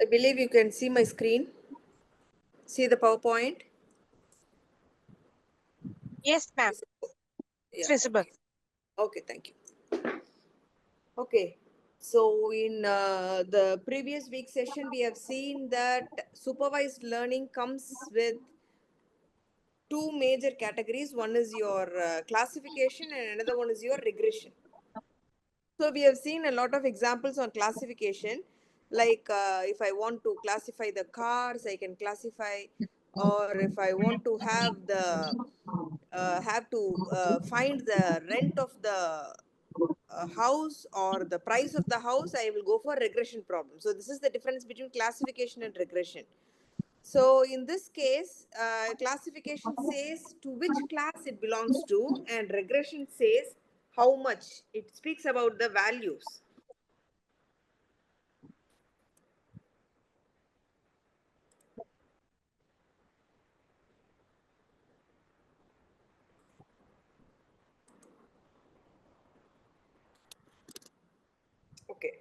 I believe you can see my screen. See the PowerPoint? Yes, ma'am. It's Yeah, visible. okay. Okay, thank you. Okay, so in the previous week session, we have seen that supervised learning comes with two major categories. One is your classification and another one is your regression. So we have seen a lot of examples on classification, like if I want to classify the cars, I can classify, or if I want to have to find the rent of the house or the price of the house, I will go for regression problem. So this is the difference between classification and regression. So in this case, classification says to which class it belongs to, and regression says how much. It speaks about the values. Okay.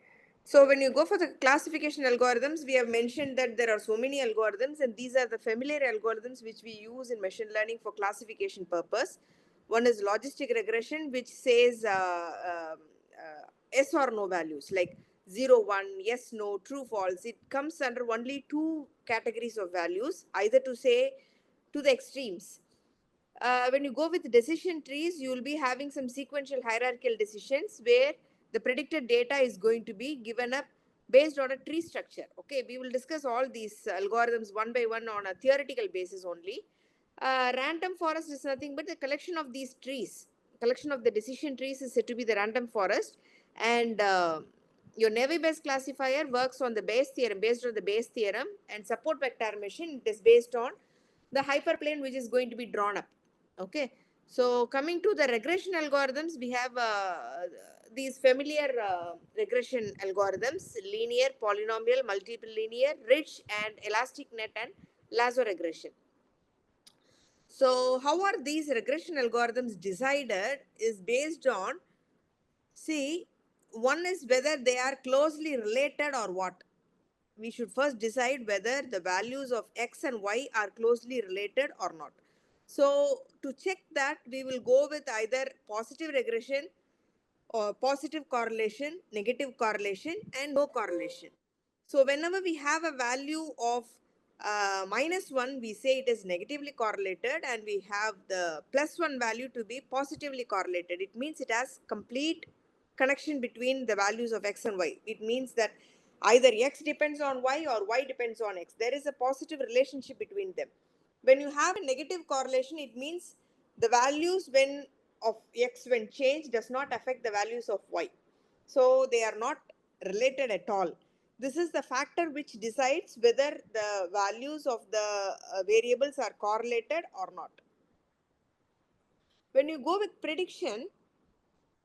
So when you go for the classification algorithms, we have mentioned that there are so many algorithms, and these are the familiar algorithms which we use in machine learning for classification purpose. One is logistic regression, which says yes or no values like 0, 1, yes, no, true, false. It comes under only two categories of values, either to say to the extremes. When you go with decision trees, you will be having some sequential hierarchical decisions where the predicted data is going to be given up based on a tree structure. Okay, we will discuss all these algorithms one by one on a theoretical basis only. Random forest is nothing but the collection of these trees. Collection of the decision trees is said to be the random forest, and your Navier-Bayes classifier works on the Bayes theorem, based on the Bayes theorem, and support vector machine, it is based on the hyperplane which is going to be drawn up. Okay, so coming to the regression algorithms, we have these familiar regression algorithms: linear, polynomial, multiple linear, ridge, and elastic net, and lasso regression. So how are these regression algorithms decided is based on, see, one is whether they are closely related or what. We should first decide whether the values of x and y are closely related or not. So to check that, we will go with either positive regression or positive correlation, negative correlation, and no correlation. So whenever we have a value of -1, we say it is negatively correlated, and we have the +1 value to be positively correlated. It means it has complete connection between the values of x and y. It means that either x depends on y or y depends on x. There is a positive relationship between them. When you have a negative correlation, it means the values when of x when changed does not affect the values of y. So they are not related at all. This is the factor which decides whether the values of the variables are correlated or not. When you go with prediction,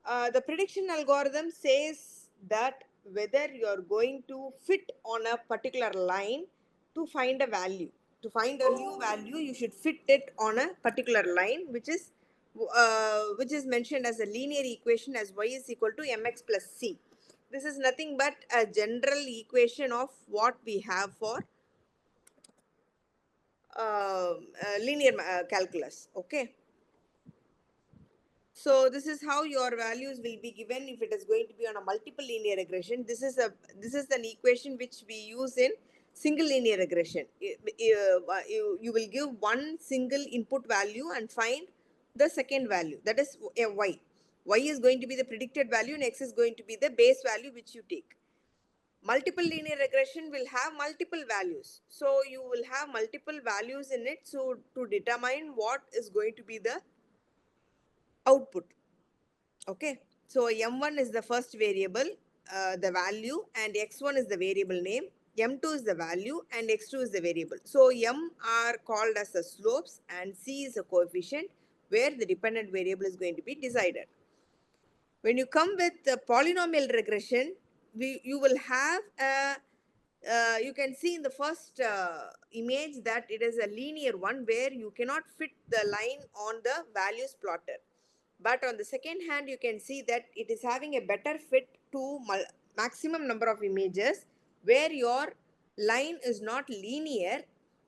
the prediction algorithm says that whether you are going to fit on a particular line to find a value. To find a new value, you should fit it on a particular line, which is mentioned as a linear equation as y is equal to mx plus c. This is nothing but a general equation of what we have for linear calculus. Okay. So this is how your values will be given if it is going to be on a multiple linear regression. This is an equation which we use in single linear regression. You will give one single input value and find the second value, that is y. Y is going to be the predicted value and x is going to be the base value which you take. Multiple linear regression will have multiple values. So you will have multiple values in it. So to determine what is going to be the output. Okay, so m1 is the first variable, the value, and x1 is the variable name, m2 is the value, and x2 is the variable. So m are called as the slopes and c is a coefficient where the dependent variable is going to be decided. When you come with the polynomial regression, you will have a you can see in the first image that it is a linear one where you cannot fit the line on the values plotted. But on the second hand, you can see that it is having a better fit to maximum number of images where your line is not linear,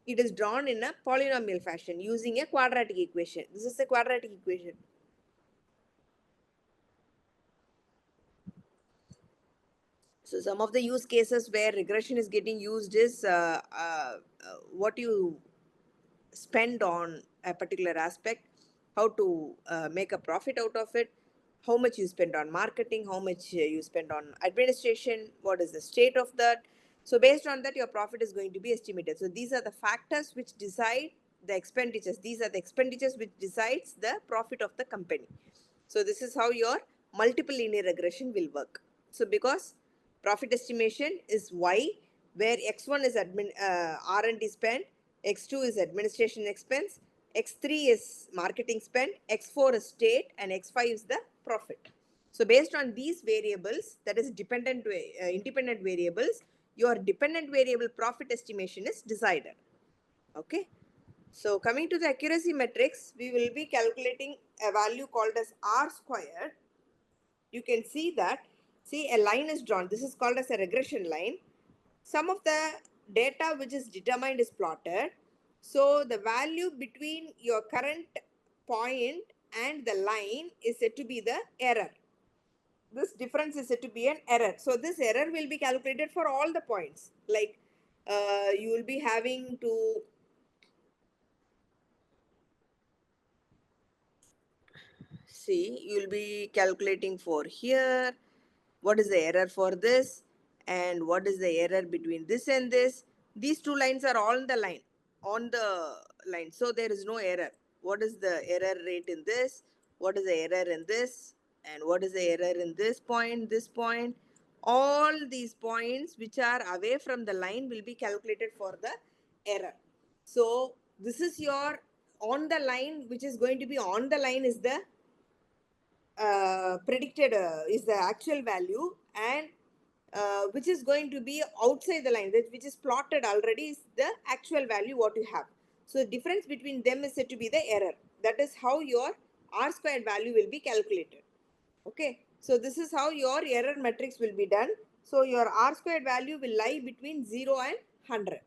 it is drawn in a polynomial fashion using a quadratic equation. This is a quadratic equation. So some of the use cases where regression is getting used is what you spend on a particular aspect, how to make a profit out of it, how much you spend on marketing, how much you spend on administration, what is the state of that. So based on that, your profit is going to be estimated. So these are the factors which decide the expenditures. These are the expenditures which decides the profit of the company. So this is how your multiple linear regression will work. So because profit estimation is Y, where X1 is R&D spend, X2 is administration expense, X3 is marketing spend, X4 is state, and X5 is the profit. So based on these variables, that is independent variables, your dependent variable profit estimation is decided. Okay. So coming to the accuracy metrics, we will be calculating a value called as R squared. You can see that, see, a line is drawn. This is called as a regression line. Some of the data which is determined is plotted. So the value between your current point and the line is said to be the error. This difference is said to be an error. So this error will be calculated for all the points. Like you will be having to see, you will be calculating for here, what is the error for this, and what is the error between this and this. These two lines are on the line, so there is no error. What is the error rate in this, what is the error in this, and what is the error in this point. All these points which are away from the line will be calculated for the error. So this is your on the line, which is going to be on the line is the predicted is the actual value, and which is going to be outside the line, which is plotted already, is the actual value what you have. So the difference between them is said to be the error. That is how your R squared value will be calculated. Okay. So this is how your error matrix will be done. So your R squared value will lie between 0 and 100.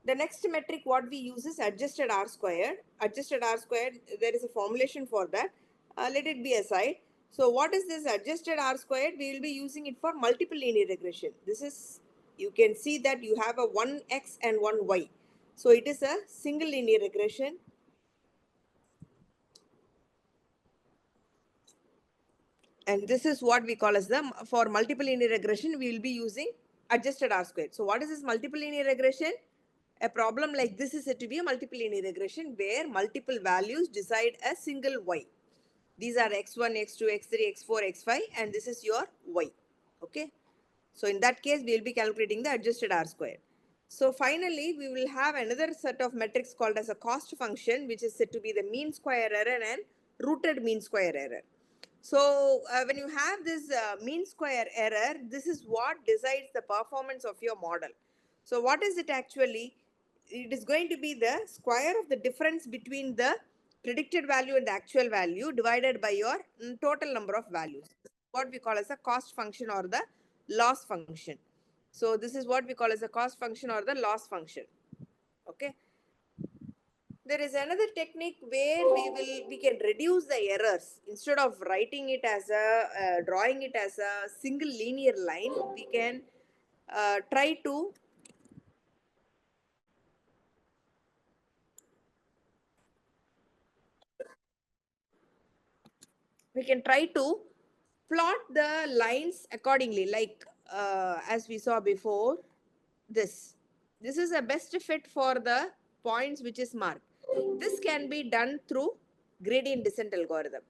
The next metric what we use is adjusted R squared. Adjusted R squared, there is a formulation for that. Let it be aside. So what is this adjusted R squared? We will be using it for multiple linear regression. This is, you can see that you have a 1x and 1y. So it is a single linear regression. And this is what we call as the, for multiple linear regression, we will be using adjusted R squared. So what is this multiple linear regression? A problem like this is said to be a multiple linear regression where multiple values decide a single y. These are x1, x2, x3, x4, x5, and this is your y. Okay. So in that case, we will be calculating the adjusted R squared. So finally, we will have another set of metrics called as a cost function, which is said to be the mean square error and rooted mean square error. So when you have this mean square error, this is what decides the performance of your model. So what is it actually? It is going to be the square of the difference between the predicted value and the actual value divided by your total number of values. What we call as a cost function or the loss function. So this is what we call as a cost function or the loss function. Okay. There is another technique where we can reduce the errors. Instead of writing it as a drawing it as a single linear line, we can try to plot the lines accordingly, like as we saw before. This is a best fit for the points which is marked. This can be done through gradient descent algorithm.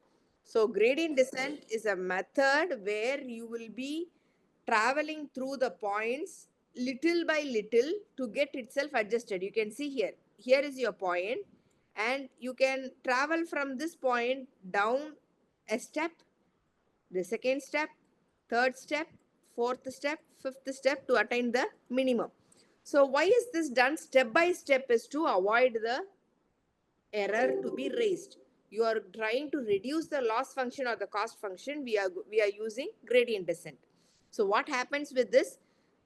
So gradient descent is a method where you will be traveling through the points little by little to get itself adjusted. You can see here is your point, and you can travel from this point down a step, the second step, third step, fourth step, fifth step to attain the minimum. So why is this done step by step? Is to avoid the error to be raised. You are trying to reduce the loss function or the cost function. We are using gradient descent. So what happens with this?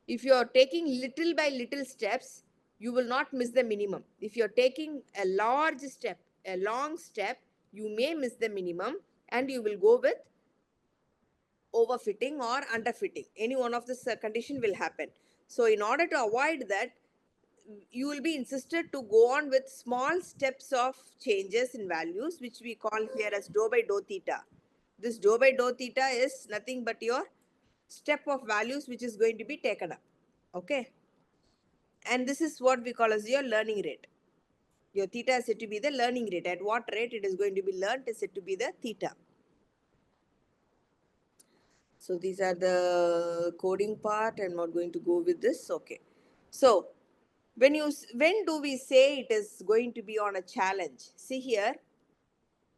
If you are taking little by little steps, you will not miss the minimum. If you're taking a large step, a long step, you may miss the minimum and you will go with overfitting or underfitting. Any one of this condition will happen. So in order to avoid that, you will be insisted to go on with small steps of changes in values, which we call here as dou by dou theta. This dou by dou theta is nothing but your step of values which is going to be taken up. Okay. And this is what we call as your learning rate. Your theta is said to be the learning rate. At what rate it is going to be learned is said to be the theta. So these are the coding part. I'm not going to go with this. Okay. So when do we say it is going to be on a challenge? See here,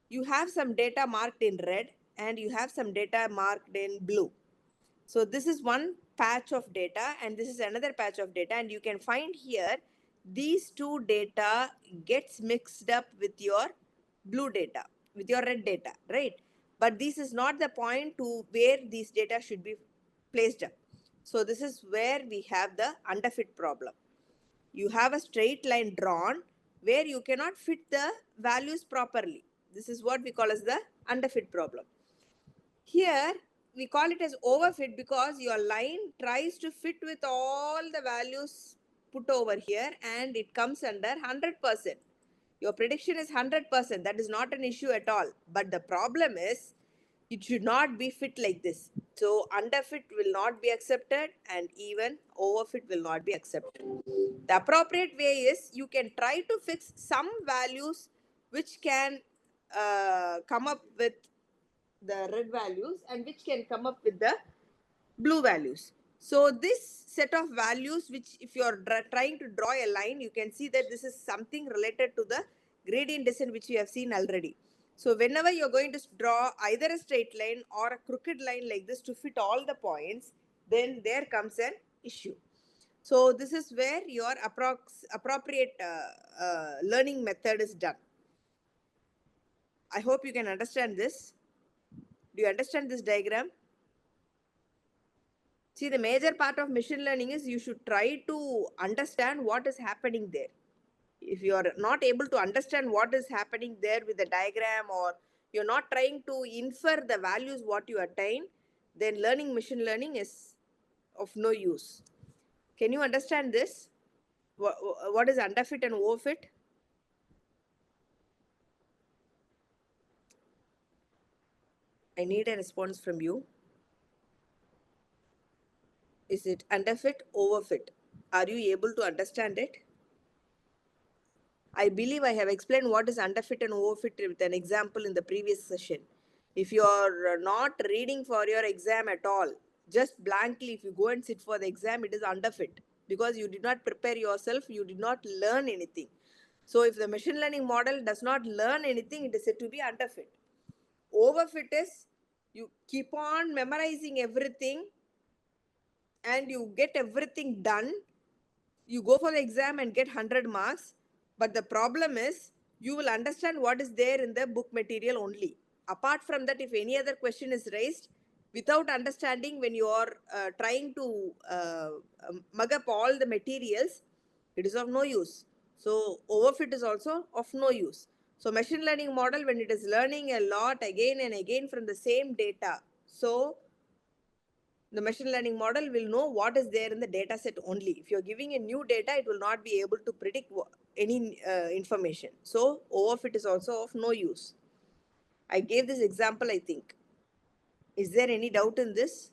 you have some data marked in red and you have some data marked in blue. So this is one patch of data and this is another patch of data, and you can find here these two data gets mixed up with your blue data, with your red data, right? But this is not the point to where these data should be placed up. So this is where we have the underfit problem. You have a straight line drawn where you cannot fit the values properly. This is what we call as the underfit problem. Here we call it as overfit because your line tries to fit with all the values put over here and it comes under 100%. Your prediction is 100%. That is not an issue at all. But the problem is it should not be fit like this. So underfit will not be accepted and even overfit will not be accepted. The appropriate way is you can try to fix some values which can come up with the red values and which can come up with the blue values. So this set of values, which if you are trying to draw a line, you can see that this is something related to the gradient descent which we have seen already. So whenever you're going to draw either a straight line or a crooked line like this to fit all the points, then there comes an issue. So this is where your appropriate learning method is done. I hope you can understand this. Do you understand this diagram? See, the major part of machine learning is you should try to understand what is happening there. If you are not able to understand what is happening there with the diagram, or you're not trying to infer the values what you attain, then learning machine learning is of no use. Can you understand this? What is underfit and overfit? I need a response from you. Is it underfit, overfit? Are you able to understand it? I believe I have explained what is underfit and overfit with an example in the previous session. If you are not reading for your exam at all, just blankly, if you go and sit for the exam, it is underfit because you did not prepare yourself, you did not learn anything. So if the machine learning model does not learn anything, it is said to be underfit. Overfit is you keep on memorizing everything and you get everything done. You go for the exam and get 100 marks. But the problem is you will understand what is there in the book material only. Apart from that, if any other question is raised, without understanding when you are trying to mug up all the materials, it is of no use. So overfit is also of no use. So machine learning model, when it is learning a lot again and again from the same data, so the machine learning model will know what is there in the data set only. If you're giving a new data, it will not be able to predict any information. So overfit is also of no use. I gave this example, I think. Is there any doubt in this?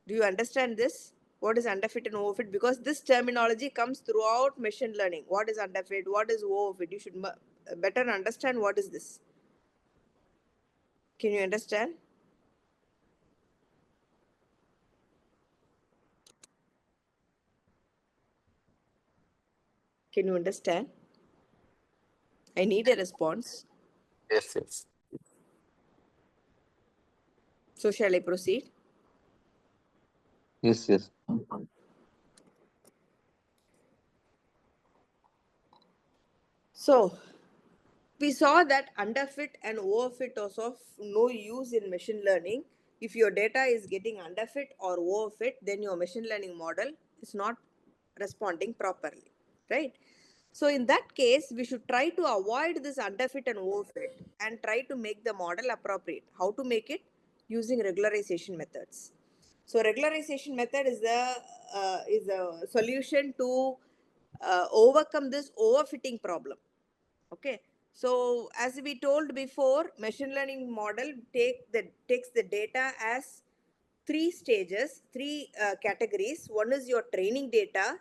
Do you understand this? What is underfit and overfit? Because this terminology comes throughout machine learning. What is underfit? What is overfit? You should better understand what is this. Can you understand? Can you understand? I need a response. Yes, yes. So shall I proceed? Yes, yes. So we saw that underfit and overfit was of no use in machine learning. If your data is getting underfit or overfit, then your machine learning model is not responding properly, right? So in that case, we should try to avoid this underfit and overfit and try to make the model appropriate. How to make it? Using regularization methods. So regularization method is a solution to overcome this overfitting problem. Okay. So as we told before, machine learning model takes the data as three stages, three categories. One is your training data,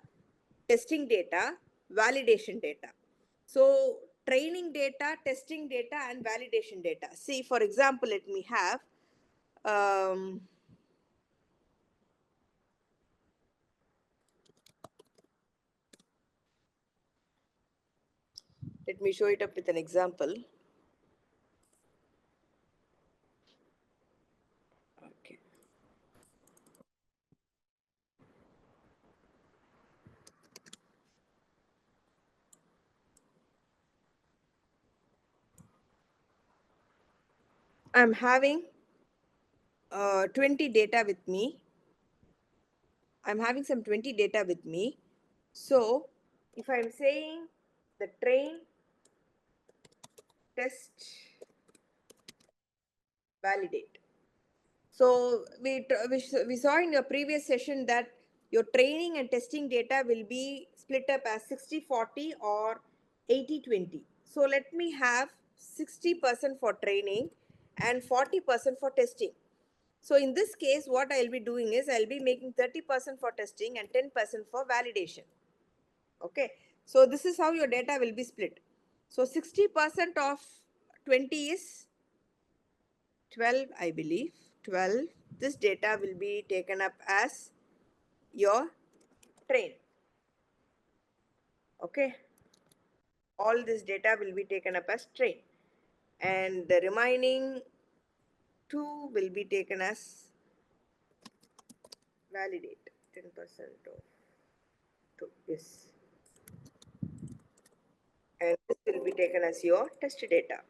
testing data, validation data. So training data, testing data, and validation data. See, for example, let me have um, let me show it up with an example. Okay. I'm having 20 data with me. I'm having some 20 data with me. So if I'm saying the train, test, validate. So we saw in your previous session that your training and testing data will be split up as 60-40 or 80-20. So let me have 60% for training and 40% for testing. So in this case, what I'll be doing is I'll be making 30% for testing and 10% for validation. Okay. So this is how your data will be split. So 60% of 20 is 12, I believe. 12. This data will be taken up as your train. Okay. All this data will be taken up as train. And the remaining 2 will be taken as validate. 10% of 2. Yes. And this will be taken as your test data.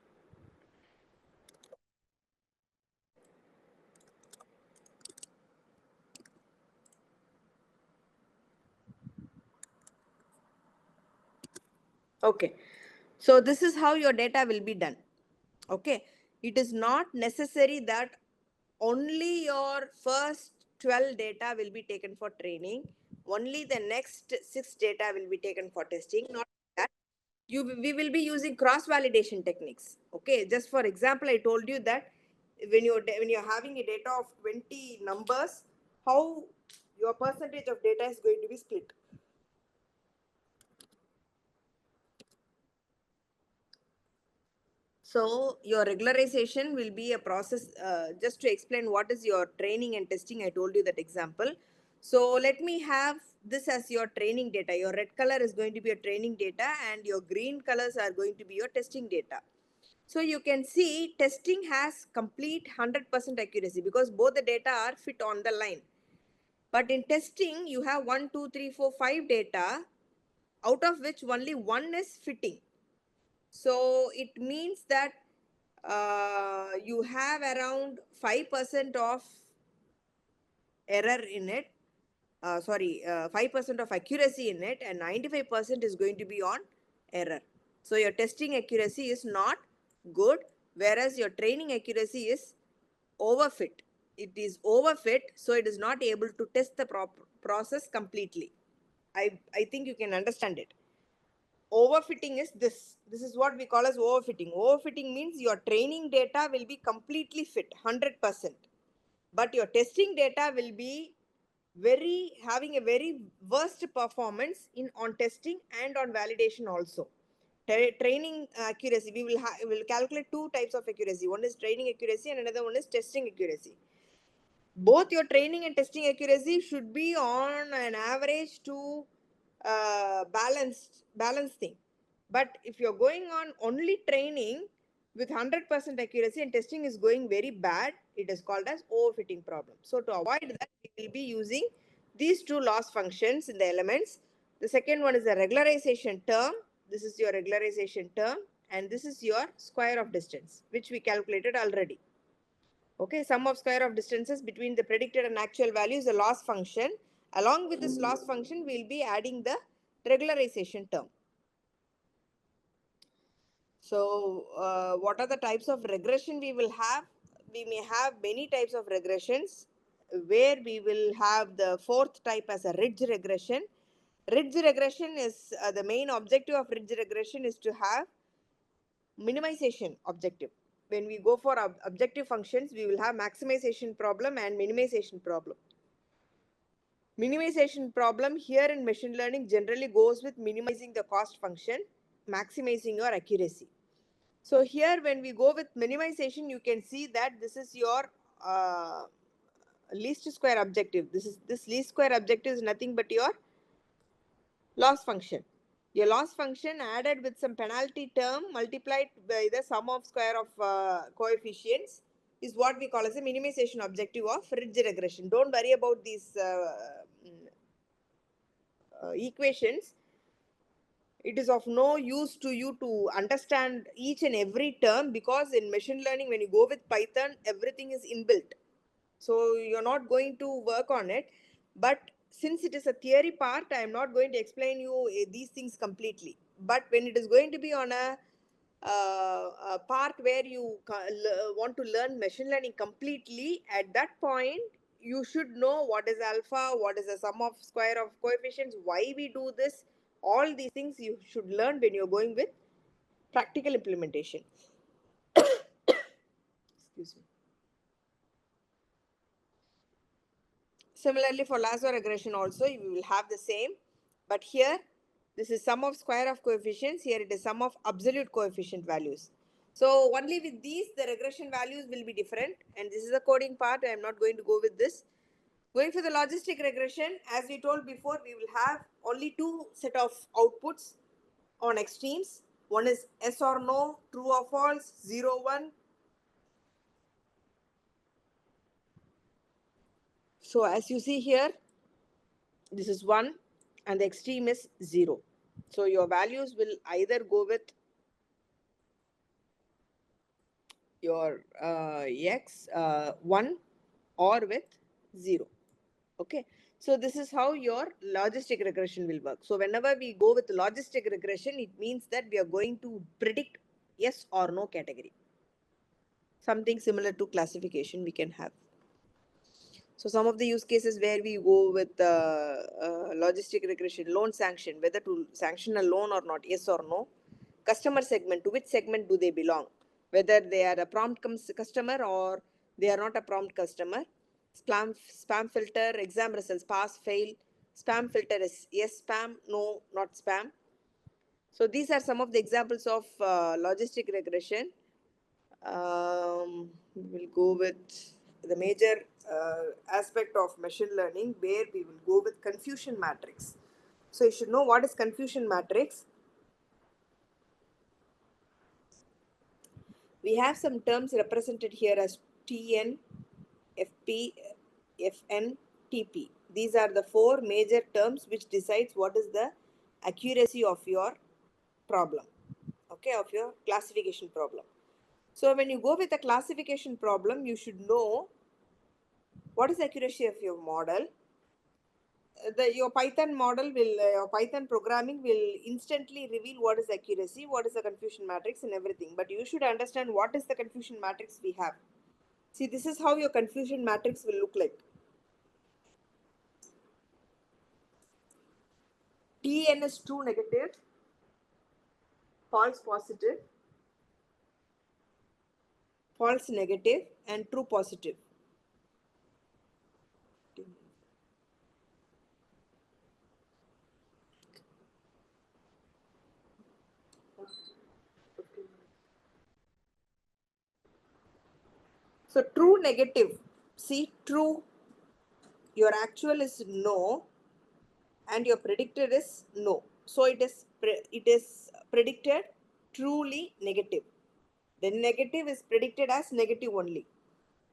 Okay. So this is how your data will be done. Okay. It is not necessary that only your first 12 data will be taken for training. Only the next 6 data will be taken for testing. Not that. We will be using cross validation techniques. Okay. Just for example, I told you that when you're having a data of 20 numbers, how your percentage of data is going to be split. So your regularization will be a process. Just to explain what is your training and testing, I told you that example. So let me have this as your training data. Your red color is going to be your training data and your green colors are going to be your testing data. So you can see testing has complete 100% accuracy because both the data are fit on the line. But in testing, you have 1, 2, 3, 4, 5 data, out of which only one is fitting. So it means that you have around 5% of error in it. 5% of accuracy in it, and 95% is going to be on error. So your testing accuracy is not good, whereas your training accuracy is overfit. It is overfit, so it is not able to test the process completely. I think you can understand it. Overfitting is this is what we call as overfitting. Overfitting means your training data will be completely fit 100%, but your testing data will be having a very worst performance in on testing and on validation also. Training accuracy, we will calculate two types of accuracy. One is training accuracy and another one is testing accuracy. Both your training and testing accuracy should be on an average to balanced thing. But if you're going on only training with 100% accuracy and testing is going very bad, it is called as overfitting problem. So to avoid that, we will be using these two loss functions in the elements. The second one is the regularization term. This is your regularization term, and this is your square of distance, which we calculated already. Okay, sum of square of distances between the predicted and actual value is a loss function. Along with this loss function, we'll be adding the regularization term. So, what are the types of regression we will have? We may have many types of regressions, where we will have the fourth type as a ridge regression. Ridge regression is the main objective of ridge regression is to have minimization objective. When we go for objective functions, we will have maximization problem and minimization problem. Minimization problem here in machine learning generally goes with minimizing the cost function, maximizing your accuracy. So here when we go with minimization, you can see that this is your least square objective. This least square objective is nothing but your loss function. Your loss function added with some penalty term multiplied by the sum of square of coefficients is what we call as a minimization objective of ridge regression. Don't worry about these equations. It is of no use to you to understand each and every term, because in machine learning, when you go with Python, everything is inbuilt. So you're not going to work on it. But since it is a theory part, I am not going to explain you these things completely. But when it is going to be on a part where you want to learn machine learning completely, at that point, you should know what is alpha, what is the sum of square of coefficients, why we do this. All these things you should learn when you're going with practical implementation. Excuse me. Similarly, for lasso regression also, you will have the same. But here, this is sum of square of coefficients. Here it is sum of absolute coefficient values. So only with these, the regression values will be different. And this is the coding part. I am not going to go with this. Going for the logistic regression, as we told before, we will have only two set of outputs on extremes. One is yes or no, true or false, 0, 1. So as you see here, this is 1 and the extreme is 0. So your values will either go with your x 1 or with 0. Okay. So this is how your logistic regression will work. So whenever we go with logistic regression, it means that we are going to predict yes or no category. Something similar to classification we can have. So some of the use cases where we go with logistic regression, loan sanction, whether to sanction a loan or not, yes or no. Customer segment, to which segment do they belong? Whether they are a prompt customer or they are not a prompt customer. Spam filter, exam results, pass, fail. Spam filter is yes spam, no, not spam. So these are some of the examples of logistic regression. We will go with the major aspect of machine learning, where we will go with confusion matrix. So you should know what is confusion matrix. We have some terms represented here as TN, FP, FN, TP. These are the four major terms which decides what is the accuracy of your problem, okay, of your classification problem. So when you go with a classification problem, you should know what is the accuracy of your model. Your Python model will, your Python programming will instantly reveal what is accuracy, what is the confusion matrix and everything. But you should understand what is the confusion matrix we have. See, this is how your confusion matrix will look like. TN is true negative, false positive, false negative, and true positive. So true negative, see, true, your actual is no and your predicted is no. So it is predicted truly negative. Then negative is predicted as negative only.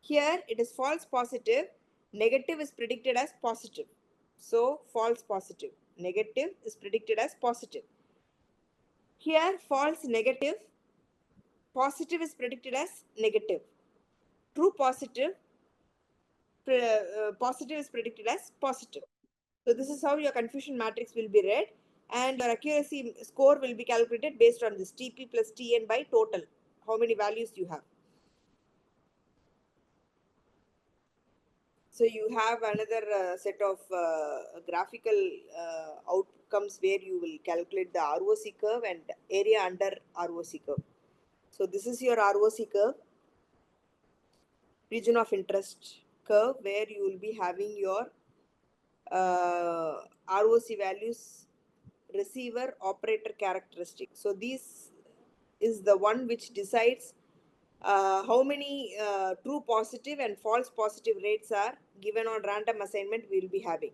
Here it is false positive. Negative is predicted as positive. So false positive. Negative is predicted as positive. Here false negative. Positive is predicted as negative. true positive, positive is predicted as positive. So this is how your confusion matrix will be read, and your accuracy score will be calculated based on this TP plus TN by total, how many values you have. So you have another set of graphical outcomes where you will calculate the ROC curve and area under ROC curve. So this is your ROC curve, region of interest curve, where you will be having your ROC values, receiver operator characteristic. So this is the one which decides how many true positive and false positive rates are given on random assignment we will be having.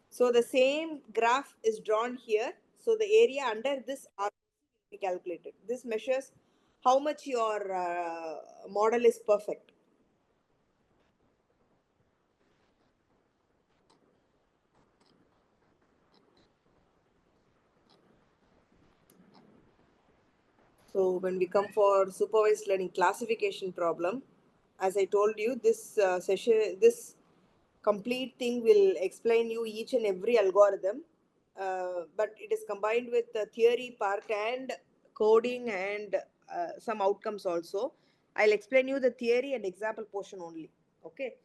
So the same graph is drawn here. So the area under this ROC will be calculated. This measures how much your model is perfect. So when we come for supervised learning classification problem, as I told you, this session, this complete thing will explain you each and every algorithm, but it is combined with the theory part and coding and some outcomes also. I'll explain you the theory and example portion only. Okay.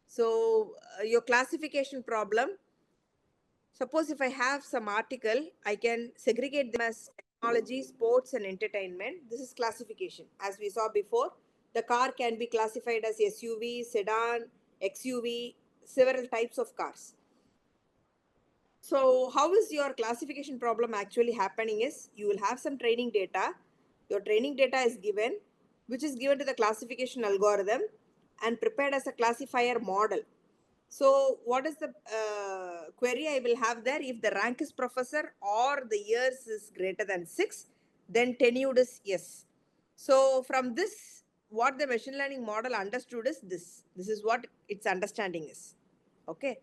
So your classification problem, suppose if I have some article, I can segregate them as technology, sports, and entertainment. This is classification. As we saw before, the car can be classified as SUV, sedan, XUV, several types of cars. So how is your classification problem actually happening is you will have some training data. Your training data is given, which is given to the classification algorithm and prepared as a classifier model. So what is the query I will have there? If the rank is professor or the years is greater than 6, then tenured is yes. So from this, what the machine learning model understood is this. This is what its understanding is. Okay.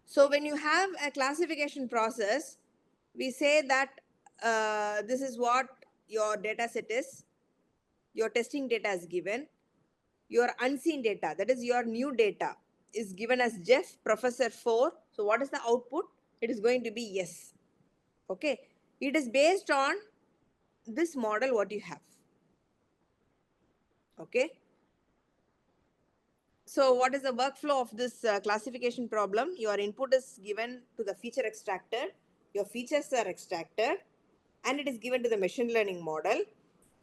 So when you have a classification process, we say that this is what your data set is. Your testing data is given. Your unseen data, that is your new data, is given as Jeff, Professor 4. So what is the output? It is going to be yes. Okay. It is based on this model what you have. Okay. So what is the workflow of this classification problem? Your input is given to the feature extractor. Your features are extracted and it is given to the machine learning model.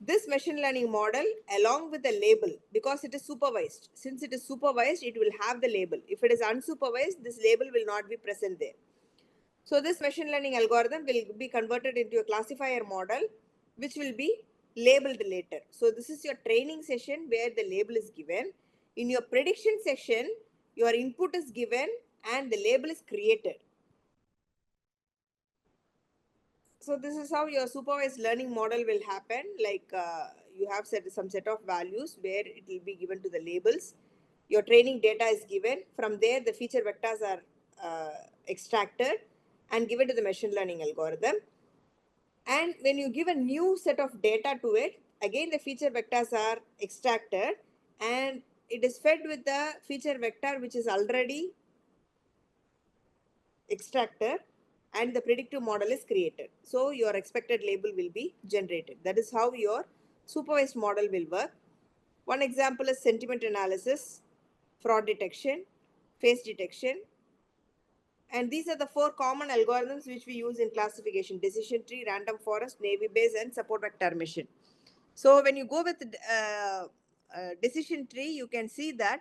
This machine learning model along with the label, because it is supervised. Since it is supervised, it will have the label. If it is unsupervised, this label will not be present there. So this machine learning algorithm will be converted into a classifier model, which will be labeled later. So this is your training session where the label is given. In your prediction session, your input is given and the label is created. So this is how your supervised learning model will happen. Like you have set some set of values where it will be given to the labels. Your training data is given. From there, the feature vectors are extracted and given to the machine learning algorithm. And when you give a new set of data to it, again the feature vectors are extracted and it is fed with the feature vector which is already extracted and the predictive model is created. So your expected label will be generated. That is how your supervised model will work. One example is sentiment analysis, fraud detection, face detection. And these are the 4 common algorithms which we use in classification: decision tree, random forest, navy Bayes, and support vector machine. So when you go with decision tree, you can see that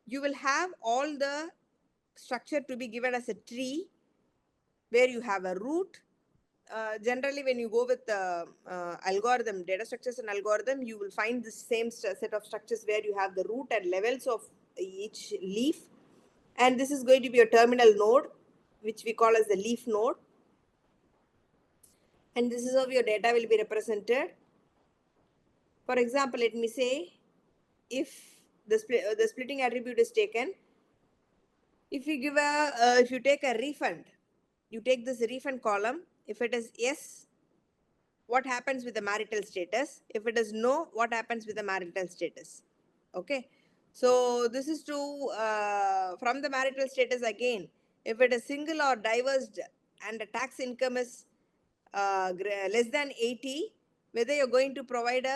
you will have all the structure to be given as a tree where you have a root. Generally, when you go with the algorithm, data structures and algorithm, you will find the same set of structures where you have the root and levels of each leaf. And this is going to be a terminal node, which we call as the leaf node. And this is how your data will be represented. For example, let me say, if the splitting attribute is taken, if you give a, if you take a refund, you take this refund column. If it is yes, what happens with the marital status. If it is no, what happens with the marital status? Okay. So this is to, from the marital status again, if it is single or divorced and the tax income is less than 80, whether you're going to provide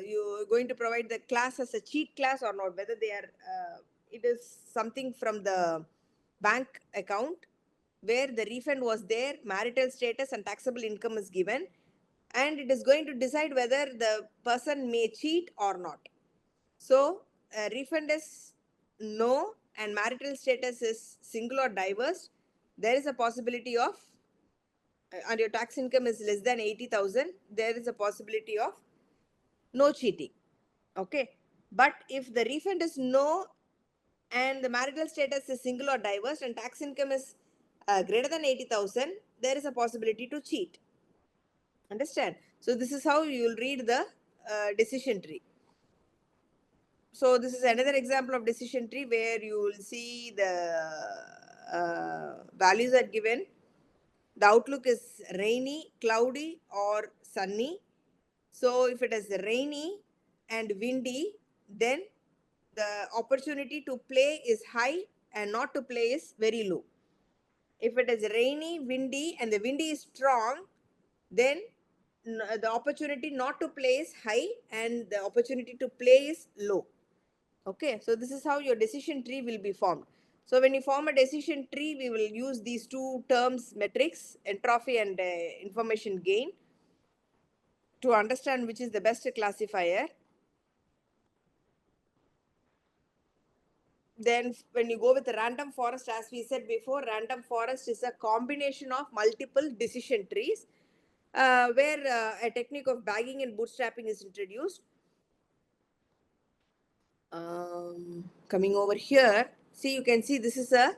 you're going to provide the class as a cheat class or not, whether they are, it is something from the bank account where the refund was there, marital status and taxable income is given, and it is going to decide whether the person may cheat or not. So, refund is no and marital status is single or divorced, there is a possibility of, and your tax income is less than 80,000, there is a possibility of no cheating. Okay. But if the refund is no and the marital status is single or divorced and tax income is greater than 80,000, there is a possibility to cheat. Understand? So this is how you will read the decision tree. So this is another example of decision tree where you will see the values are given. The outlook is rainy, cloudy or sunny. So if it is rainy and windy, then the opportunity to play is high and not to play is very low. If it is rainy, windy and the wind is strong, then the opportunity not to play is high and the opportunity to play is low. Okay, so this is how your decision tree will be formed. So when you form a decision tree, we will use these two terms, metrics, entropy and information gain, to understand which is the best classifier. Then when you go with the random forest, as we said before, random forest is a combination of multiple decision trees where a technique of bagging and bootstrapping is introduced. Coming over here, see, you can see this is a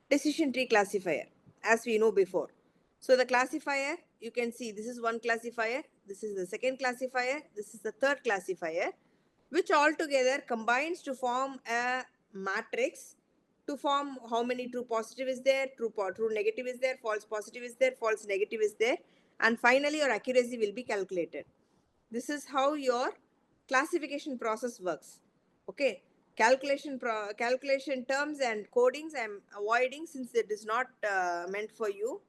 decision tree classifier as we know before. So the classifier, you can see this is one classifier, this is the second classifier, this is the third classifier, which all together combines to form a matrix to form how many true positive is there, true negative is there, false positive is there, false negative is there, and finally your accuracy will be calculated. This is how your classification process works. Okay, calculation terms and codings I'm avoiding since it is not meant for you.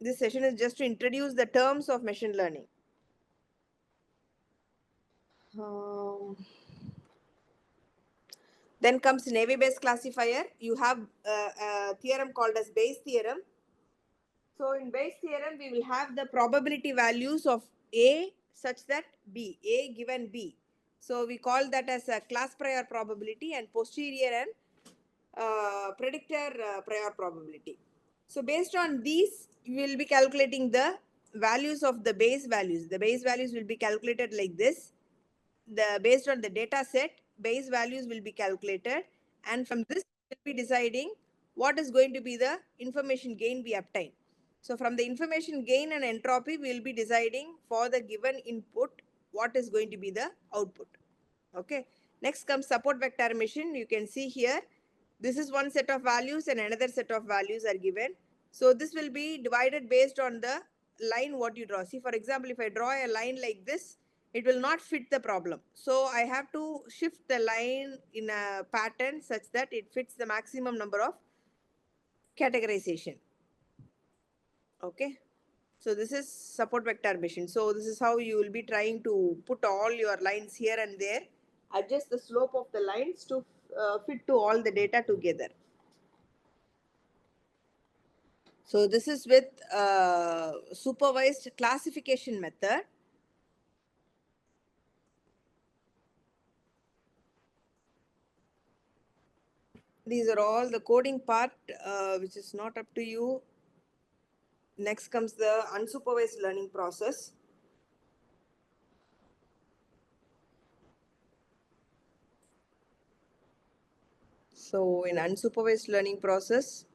This session is just to introduce the terms of machine learning. Then comes Navy Bayes classifier. You have a theorem called as Bayes theorem. So in Bayes theorem, we will have the probability values of A such that B, A given B. So we call that as a class prior probability and posterior and predictor prior probability. So based on these, we will be calculating the values of the Bayes values. The Bayes values will be calculated like this. Based on the data set, Bayes values will be calculated, and from this we will be deciding what is going to be the information gain we obtain. So from the information gain and entropy, we will be deciding for the given input what is going to be the output. Okay. Next comes support vector machine. You can see here, this is one set of values and another set of values are given. So this will be divided based on the line what you draw. See, for example, if I draw a line like this, it will not fit the problem. So I have to shift the line in a pattern such that it fits the maximum number of categorization. Okay. So this is support vector machine. So this is how you will be trying to put all your lines here and there, adjust the slope of the lines to fit to all the data together. So this is with supervised classification method. These are all the coding part, which is not up to you. Next comes the unsupervised learning process. So in unsupervised learning process,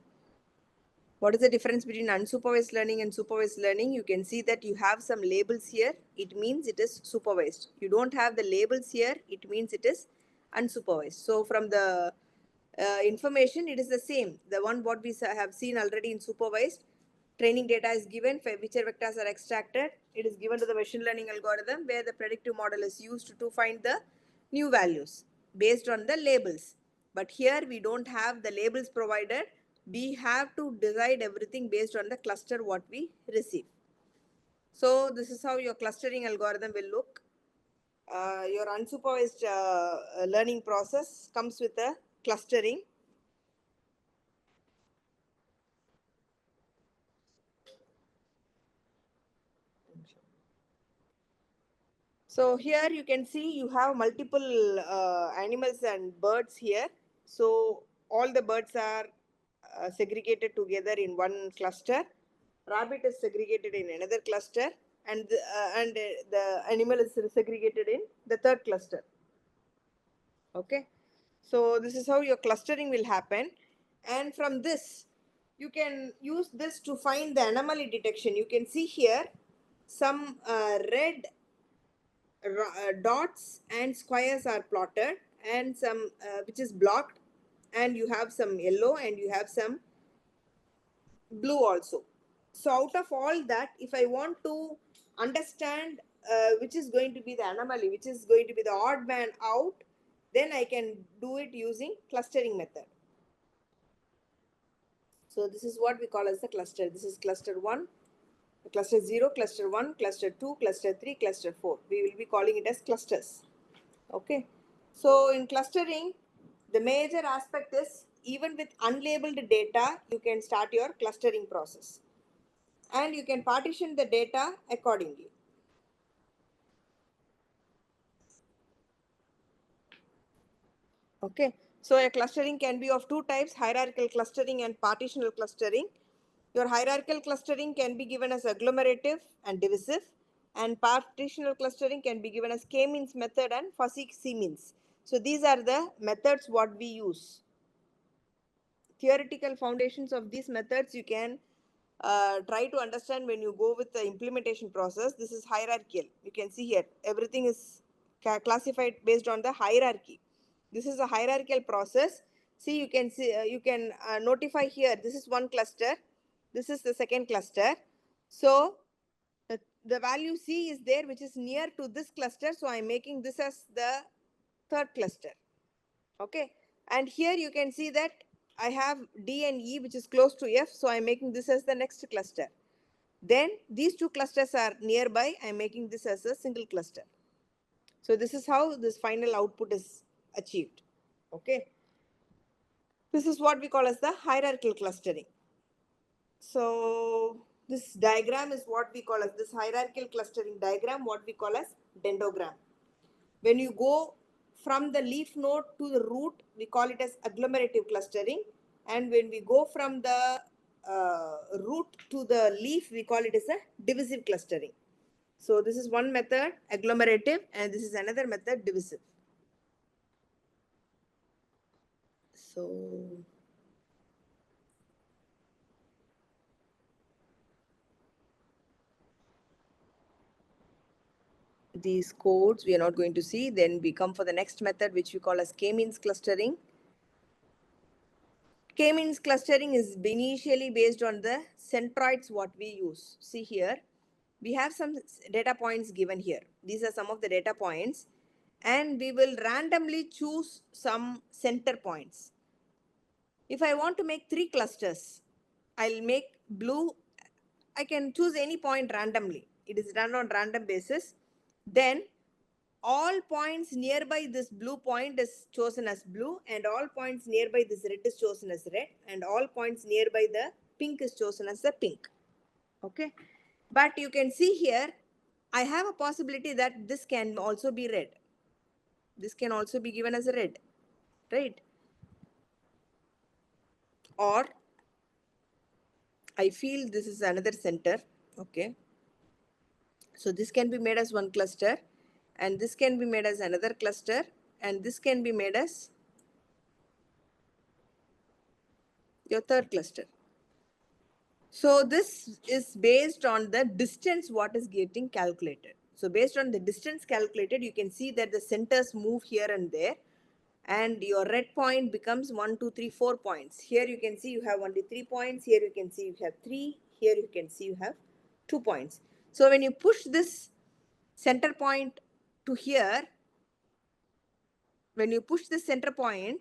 what is the difference between unsupervised learning and supervised learning? You can see that you have some labels here. It means it is supervised. You don't have the labels here. It means it is unsupervised. So from the information, it is the same. The one what we have seen already in supervised. training data is given, feature vectors are extracted. It is given to the machine learning algorithm where the predictive model is used to find the new values based on the labels. But here we don't have the labels provided. We have to decide everything based on the cluster what we receive. So this is how your clustering algorithm will look. Your unsupervised learning process comes with a clustering. So here you can see you have multiple animals and birds here. So all the birds are segregated together in one cluster. Rabbit is segregated in another cluster, and the animal is segregated in the third cluster. Okay, so this is how your clustering will happen, and from this you can use this to find the anomaly detection. You can see here some red dots and squares are plotted, and some which is blocked, and you have some yellow and you have some blue also. So out of all that, if I want to understand which is going to be the anomaly, which is going to be the odd man out, then I can do it using clustering method. So this is what we call as the cluster. This is cluster 1, cluster 0, cluster 1, cluster 2, cluster 3, cluster 4. We will be calling it as clusters. Okay. So in clustering, the major aspect is even with unlabeled data, you can start your clustering process. And you can partition the data accordingly. Okay, so a clustering can be of two types, hierarchical clustering and partitional clustering. Your hierarchical clustering can be given as agglomerative and divisive, and partitional clustering can be given as k-means method and fuzzy c-means. So these are the methods what we use. Theoretical foundations of these methods you can try to understand when you go with the implementation process. This is hierarchical. You can see here everything is classified based on the hierarchy. This is a hierarchical process. See, you can see you can notify here. This is one cluster. This is the second cluster. So the value C is there, which is near to this cluster. So I'm making this as the third cluster. Okay, and here you can see that I have D and E which is close to F, so I'm making this as the next cluster. Then these two clusters are nearby, I'm making this as a single cluster. So this is how this final output is achieved. Okay, this is what we call as the hierarchical clustering. So this diagram is what we call as this hierarchical clustering diagram, what we call as dendrogram. When you go from the leaf node to the root, we call it as agglomerative clustering. And when we go from the root to the leaf, we call it as a divisive clustering. So this is one method, agglomerative, and this is another method, divisive. So these codes we are not going to see. Then we come for the next method, which we call as k-means clustering. K-means clustering is initially based on the centroids what we use. See here, we have some data points given here. These are some of the data points, and we will randomly choose some center points. If I want to make 3 clusters, I'll make blue. I can choose any point randomly. It is done on random basis. Then all points nearby this blue point is chosen as blue, and all points nearby this red is chosen as red, and all points nearby the pink is chosen as the pink. Okay, but you can see here I have a possibility that this can also be red. This can also be given as a red, right? Or I feel this is another center. Okay, so this can be made as one cluster, and this can be made as another cluster, and this can be made as your third cluster. So this is based on the distance what is getting calculated. So based on the distance calculated, you can see that the centers move here and there, and your red point becomes 1, 2, 3, 4 points. Here you can see you have only 3 points. Here you can see you have 3. Here you can see you have 2 points. So when you push this center point to here, when you push the center point,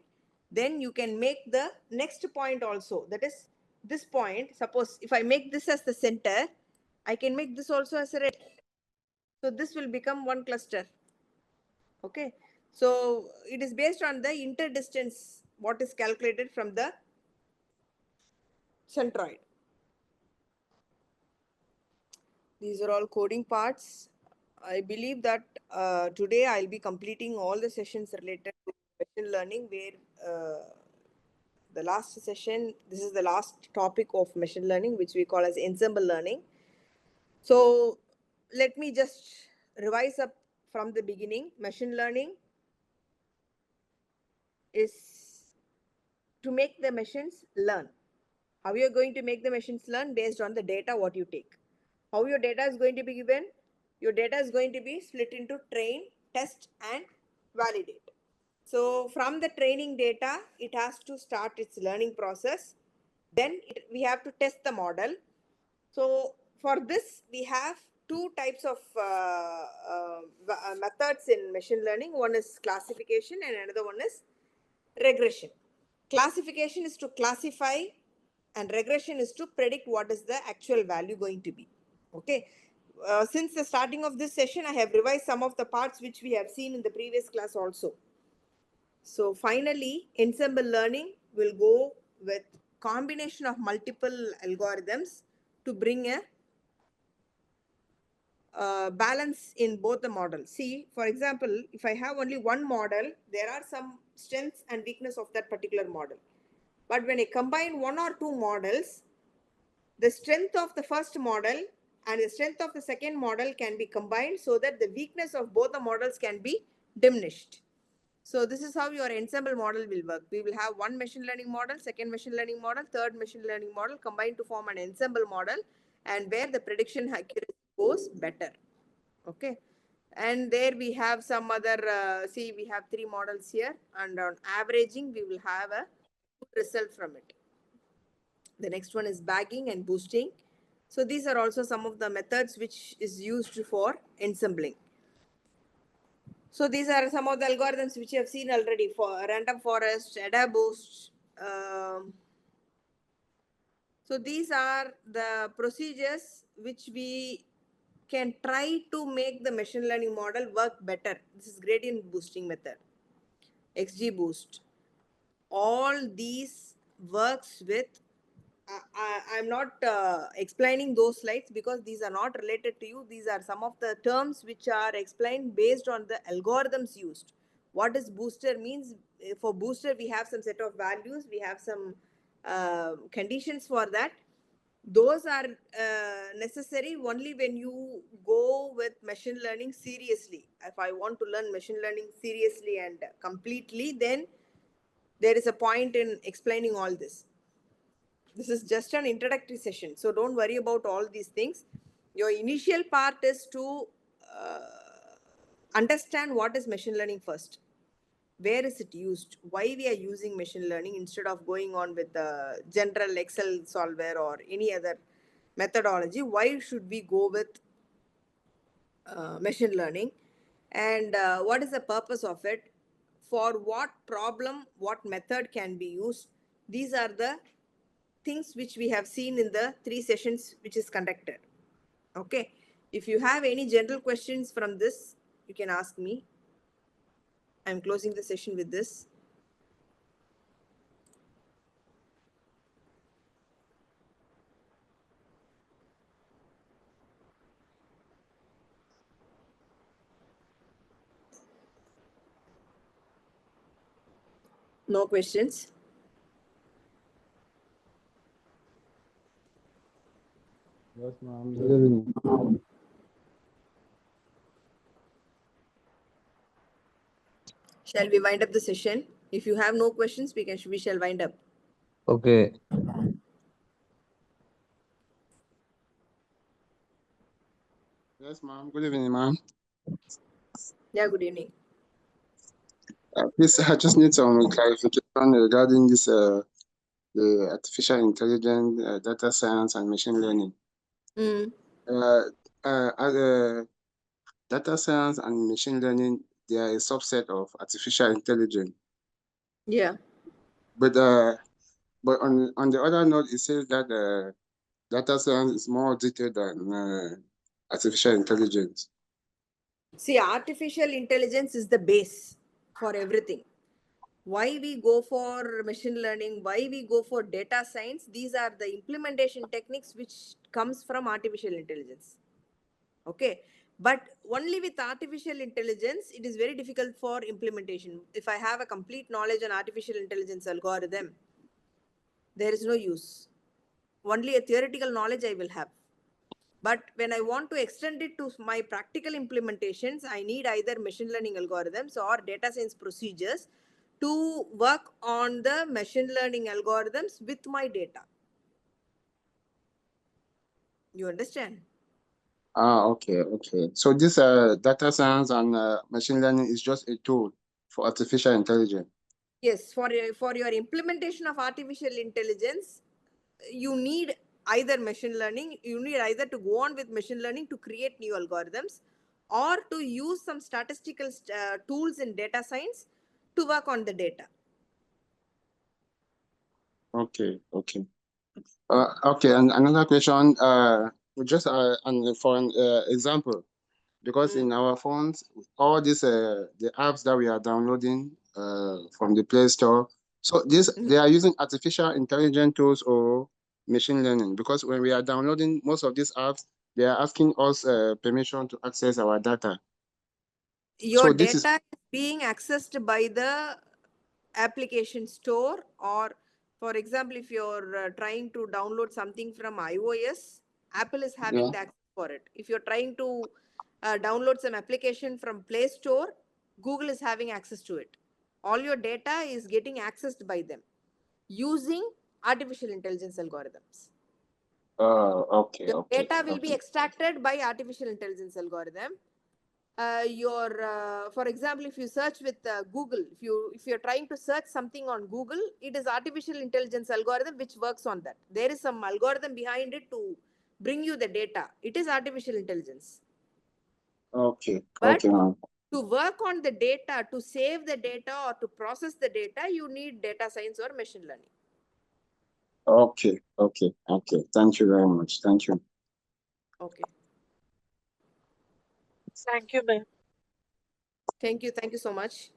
then you can make the next point also. That is this point. Suppose if I make this as the center, I can make this also as a red. So this will become one cluster. Okay. So it is based on the interdistance, what is calculated from the centroid. These are all coding parts. I believe that today I'll be completing all the sessions related to machine learning, where the last session, this is the last topic of machine learning, which we call as ensemble learning. So let me just revise up from the beginning. Machine learning is to make the machines learn. How you're going to make the machines learn? Based on the data what you take. How your data is going to be given? Your data is going to be split into train, test, and validate. So from the training data, it has to start its learning process. Then we have to test the model. So for this, we have two types of methods in machine learning. One is classification and another one is regression. Classification is to classify and regression is to predict what is the actual value going to be. Okay. Since the starting of this session, I have revised some of the parts which we have seen in the previous class also. So finally, ensemble learning will go with combination of multiple algorithms to bring a balance in both the models. See, for example, if I have only one model, there are some strengths and weakness of that particular model. But when I combine one or two models, the strength of the first model and the strength of the second model can be combined so that the weakness of both the models can be diminished. So this is how your ensemble model will work. We will have one machine learning model, second machine learning model, third machine learning model combined to form an ensemble model, and where the prediction accuracy goes better. Okay. And there we have some other, see, we have three models here, and on averaging, we will have a good result from it. The next one is bagging and boosting. So these are also some of the methods which is used for ensembling. So these are some of the algorithms which you have seen already for random forest, AdaBoost. So these are the procedures which we can try to make the machine learning model work better. This is gradient boosting method, XGBoost. All these works with, I'm not explaining those slides because these are not related to you. These are some of the terms which are explained based on the algorithms used. What is booster means? For booster, we have some set of values. We have some conditions for that. Those are necessary only when you go with machine learning seriously. If I want to learn machine learning seriously and completely, then there is a point in explaining all this. This is just an introductory session, so don't worry about all these things. Your initial part is to understand what is machine learning first. Where is it used? Why we are using machine learning instead of going on with the general Excel solver or any other methodology? Why should we go with machine learning? And what is the purpose of it? For what problem, what method can be used? These are the things which we have seen in the 3 sessions which is conducted. Okay. If you have any general questions from this, you can ask me. I'm closing the session with this. No questions? Yes, ma'am. Good evening. Shall we wind up the session? If you have no questions, we shall wind up. Okay. Yes, ma'am. Good evening, ma'am. Yeah, good evening. Please, I just need some clarification regarding this the the artificial intelligence, data science, and machine learning. Mm. Data science and machine learning, they are a subset of artificial intelligence. Yeah. But on the other note, it says that data science is more detailed than artificial intelligence. See, artificial intelligence is the base for everything. Why we go for machine learning, why we go for data science, these are the implementation techniques which comes from artificial intelligence. Okay. But only with artificial intelligence, it is very difficult for implementation. If I have a complete knowledge on artificial intelligence algorithm, there is no use. Only a theoretical knowledge I will have. But when I want to extend it to my practical implementations, I need either machine learning algorithms or data science procedures to work on the machine learning algorithms with my data. You understand? Okay. So this data science and machine learning is just a tool for artificial intelligence. Yes, for your implementation of artificial intelligence, you need either machine learning, you need either to go on with machine learning to create new algorithms or to use some statistical tools in data science to work on the data. Okay. Okay, and another question, just and for an example, because in our phones, all these the apps that we are downloading from the Play Store, so this they are using artificial intelligence tools or machine learning, because when we are downloading most of these apps, they are asking us permission to access our data. Your So this is data is being accessed by the application store, or for example, if you're trying to download something from iOS, Apple is having the access for it. If you're trying to download some application from Play Store, Google is having access to it. All your data is getting accessed by them using artificial intelligence algorithms. okay. Your data will be extracted by artificial intelligence algorithm. For example, if you search with Google, if you're trying to search something on Google, it is artificial intelligence algorithm which works on that. There is some algorithm behind it to bring you the data. It is artificial intelligence. Okay. But Okay, ma'am. to work on the data, to save the data or to process the data, you need data science or machine learning. Okay. Thank you very much. Thank you. Okay. Thank you, ma'am. Thank you so much.